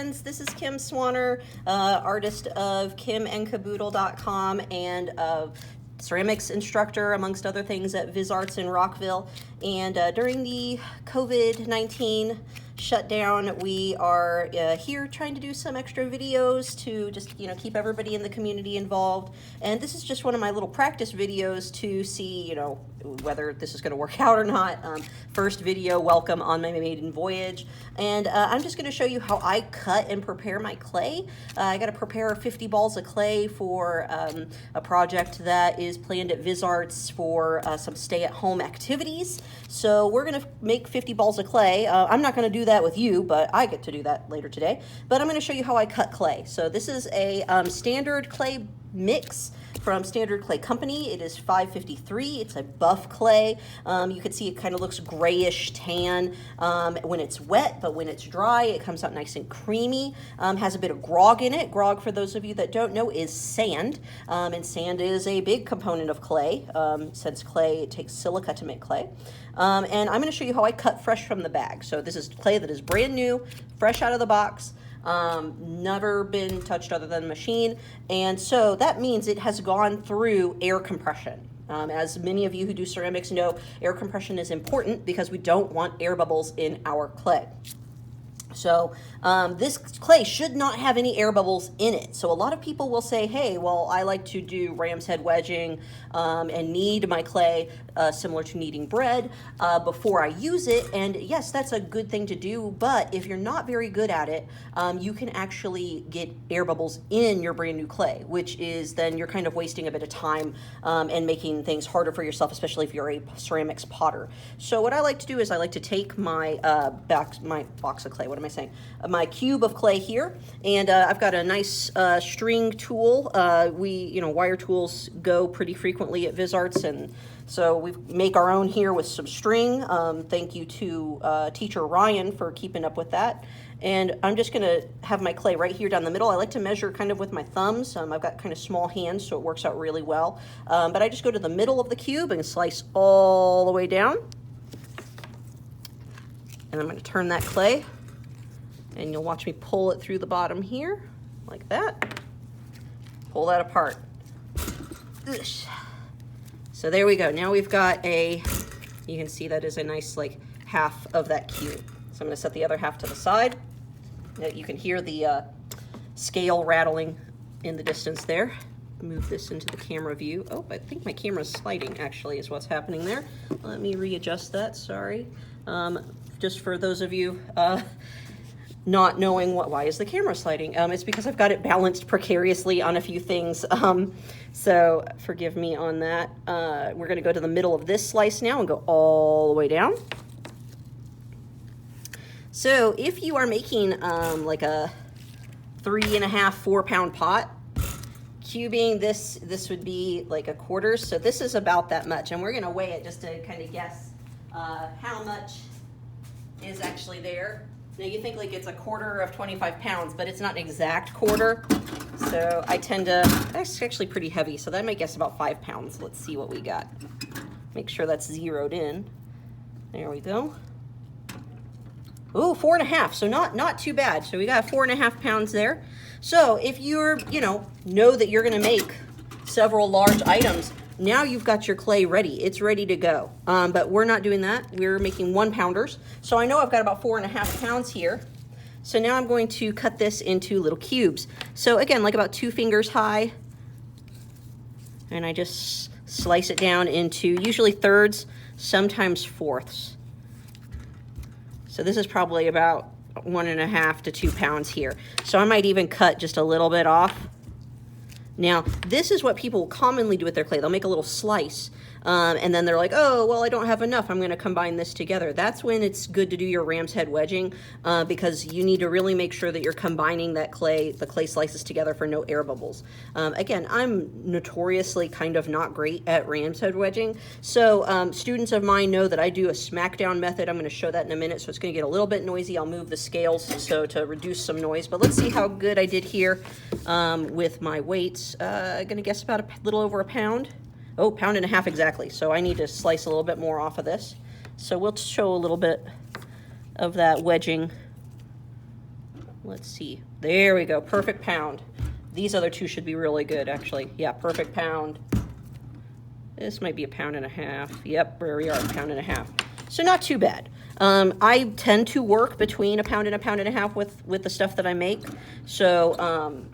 friends, this is Kim Swanner, artist of kimandcaboodle.com and ceramics instructor, amongst other things, at VisArts in Rockville. And during the COVID-19 shutdown, we are here trying to do some extra videos to just, keep everybody in the community involved. And this is just one of my little practice videos to see, whether this is going to work out or not. First video, welcome on my maiden voyage. And I'm just going to show you how I cut and prepare my clay. I got to prepare 50 balls of clay for a project that is planned at VisArts for some stay-at-home activities. So we're going to make 50 balls of clay. I'm not going to do that with you, but I get to do that later today. But I'm going to show you how I cut clay. So this is a standard clay mix from Standard Clay Company. It is 553. It's a buff clay. You can see it kind of looks grayish tan when it's wet, but when it's dry, it comes out nice and creamy. Has a bit of grog in it. Grog, for those of you that don't know, is sand. And sand is a big component of clay. Since clay, it takes silica to make clay. And I'm going to show you how I cut fresh from the bag. So this is clay that is brand new, fresh out of the box. Never been touched other than machine, and so that means it has gone through air compression. As many of you who do ceramics know, air compression is important because we don't want air bubbles in our clay. So this clay should not have any air bubbles in it. So a lot of people will say, hey, well, I like to do ram's head wedging and knead my clay similar to kneading bread before I use it. And yes, that's a good thing to do. But if you're not very good at it, you can actually get air bubbles in your brand new clay, which is then you're kind of wasting a bit of time and making things harder for yourself, especially if you're a ceramics potter. So what I like to do is I like to take my box of clay, what am I saying? My cube of clay here, and I've got a nice string tool. Wire tools go pretty frequently at VisArts, and so we make our own here with some string. Thank you to teacher Ryan for keeping up with that. And I'm just gonna have my clay right here down the middle. I like to measure kind of with my thumbs. I've got kind of small hands, so it works out really well. But I just go to the middle of the cube and slice all the way down. And I'm gonna turn that clay, and you'll watch me pull it through the bottom here, like that. Pull that apart. So there we go. Now we've got you can see that is a nice half of that cube. So I'm gonna set the other half to the side. You can hear the scale rattling in the distance there. Move this into the camera view. Oh, I think my camera's sliding actually is what's happening there. Let me readjust that, sorry. Just for those of you not knowing why is the camera sliding? It's because I've got it balanced precariously on a few things. So forgive me on that. We're gonna go to the middle of this slice now and go all the way down. So if you are making like a 3.5, 4 pound pot, cubing this would be like a quarter. So this is about that much. And we're gonna weigh it just to kind of guess how much is actually there. Now you think it's a quarter of 25 pounds, but it's not an exact quarter. So I tend to, that's actually pretty heavy. So that might guess about 5 pounds. Let's see what we got. Make sure that's zeroed in. There we go. Ooh, 4.5, so not too bad. So we got 4.5 pounds there. So if you're, know that you're gonna make several large items, now you've got your clay ready. It's ready to go. But we're not doing that. We're making 1 pounders. So I know I've got about 4.5 pounds here. So now I'm going to cut this into little cubes. So again, like about 2 fingers high. And I just slice it down into usually thirds, sometimes fourths. So this is probably about 1.5 to 2 pounds here. So I might even cut just a little bit off. Now, this is what people commonly do with their clay. They'll make a little slice, and then they're like, oh, well, I don't have enough. I'm going to combine this together. That's when it's good to do your ram's head wedging, because you need to really make sure that you're combining the clay slices together for no air bubbles. Again, I'm notoriously kind of not great at ram's head wedging, so students of mine know that I do a smackdown method. I'm going to show that in a minute, so it's going to get a little bit noisy. I'll move the scales so to reduce some noise, but let's see how good I did here with my weights. I'm going to guess about a little over a pound. Oh, 1.5 pounds exactly. So I need to slice a little bit more off of this. So we'll show a little bit of that wedging Let's see. There we go. Perfect pound. These other two should be really good, actually. Yeah, perfect pound. This might be a pound and a half. Yep, there we are, a pound and a half. So not too bad. I tend to work between a pound and a half with the stuff that I make. So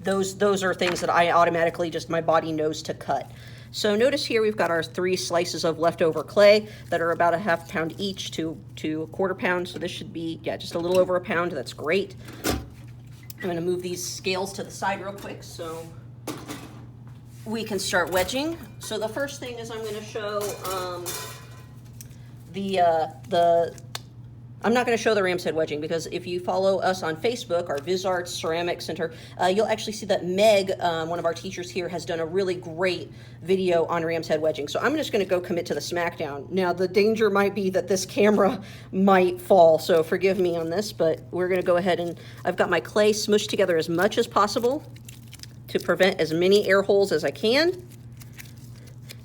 those are things that I automatically just, my body knows to cut. So notice here we've got our 3 slices of leftover clay that are about a ½ pound each to a quarter pound. So this should be, yeah, just a little over a pound. That's great. I'm going to move these scales to the side real quick so we can start wedging. So the first thing is I'm going to show I'm not going to show the ram's head wedging, because if you follow us on Facebook, our VisArts Ceramic Center, you'll actually see that Meg, one of our teachers here, has done a really great video on ram's head wedging. So I'm just going to go commit to the smackdown. Now, the danger might be that this camera might fall, so forgive me on this, but we're going to go ahead and I've got my clay smushed together as much as possible to prevent as many air holes as I can.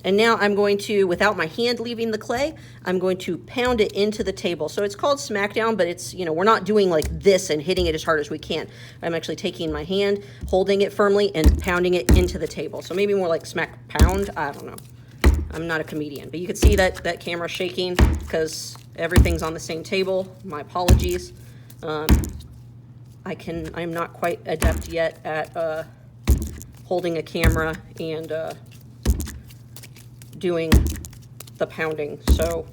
And now I'm going to, without my hand leaving the clay, I'm going to pound it into the table. So it's called smackdown, but it's, you know, we're not doing like this and hitting it as hard as we can. I'm actually taking my hand, holding it firmly, and pounding it into the table. So maybe more like smack pound, I don't know. I'm not a comedian, but you can see that camera's shaking because everything's on the same table. My apologies. I'm not quite adept yet at holding a camera and doing the pounding, so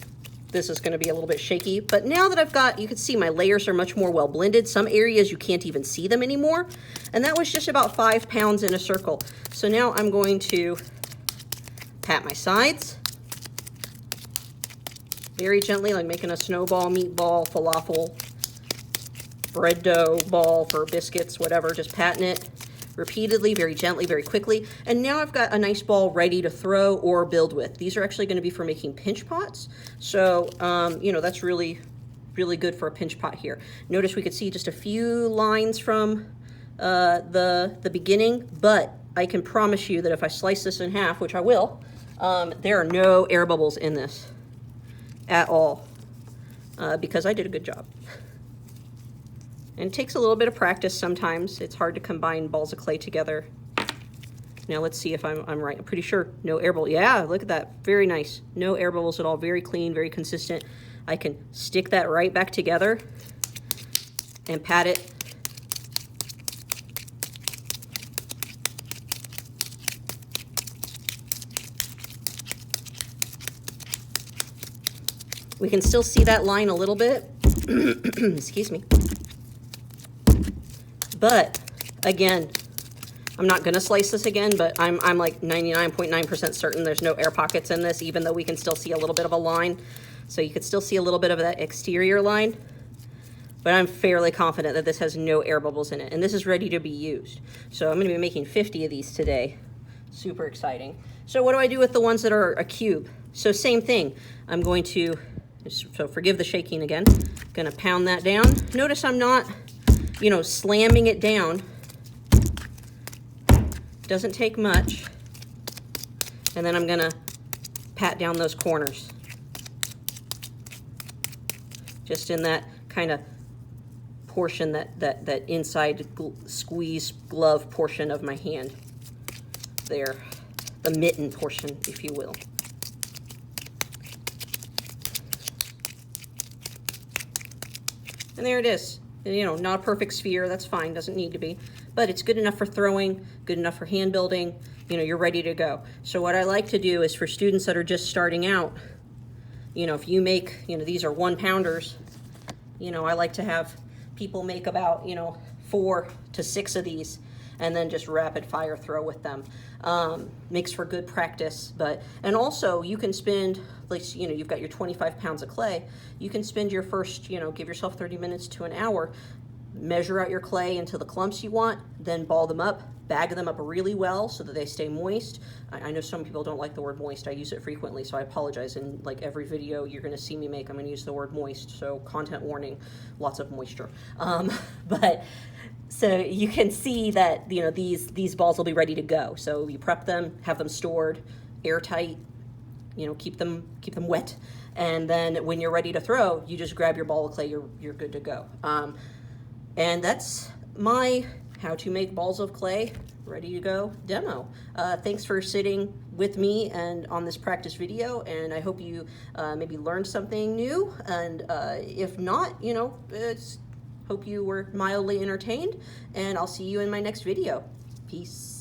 this is going to be a little bit shaky. But now that I've got, you can see my layers are much more well blended. Some areas you can't even see them anymore, and that was just about 5 pounds in a circle. So now I'm going to pat my sides very gently, like making a snowball, meatball, falafel, bread dough ball for biscuits, whatever, just patting it repeatedly, very gently, very quickly. And now I've got a nice ball ready to throw or build with. These are actually going to be for making pinch pots. So, you know, that's really, really good for a pinch pot here. Notice we could see just a few lines from the beginning, but I can promise you that if I slice this in half, which I will, there are no air bubbles in this at all, because I did a good job. And it takes a little bit of practice sometimes. It's hard to combine balls of clay together. Now let's see if I'm right. I'm pretty sure no air bubble. Yeah, look at that. Very nice. No air bubbles at all. Very clean, very consistent. I can stick that right back together and pat it. We can still see that line a little bit. Excuse me. But again, I'm not gonna slice this again, but I'm like 99.9% certain there's no air pockets in this, even though we can still see a little bit of a line. So you could still see a little bit of that exterior line, but I'm fairly confident that this has no air bubbles in it, and this is ready to be used. So I'm gonna be making 50 of these today. Super exciting. So what do I do with the ones that are a cube? So same thing. I'm going to, so forgive the shaking again, gonna pound that down. Notice I'm not, you know, slamming it down. Doesn't take much. And then I'm gonna pat down those corners. Just in that kind of portion, that inside squeeze glove portion of my hand. There, the mitten portion, if you will. And there it is. You know, not a perfect sphere, that's fine, doesn't need to be, but it's good enough for throwing, good enough for hand building, you know, you're ready to go. So what I like to do is for students that are just starting out, you know, if you make, you know, these are 1-pounders, you know, I like to have people make about, you know, 4 to 6 of these and then just rapid fire throw with them. Makes for good practice, and also you can spend, like, you know, you've got your 25 pounds of clay, you can spend your first, you know, give yourself 30 minutes to an hour, measure out your clay into the clumps you want, then ball them up, bag them up really well so that they stay moist. I know some people don't like the word moist. I use it frequently, so I apologize. In like every video you're gonna see me make, I'm gonna use the word moist, so content warning, lots of moisture. But so you can see that, you know, these balls will be ready to go. So you prep them, have them stored airtight, you know, keep them wet, and then when you're ready to throw, you just grab your ball of clay. You're good to go. And that's my how to make balls of clay ready to go demo. Thanks for sitting with me and on this practice video, and I hope you maybe learned something new, and if not, you know, hope you were mildly entertained, and I'll see you in my next video. Peace.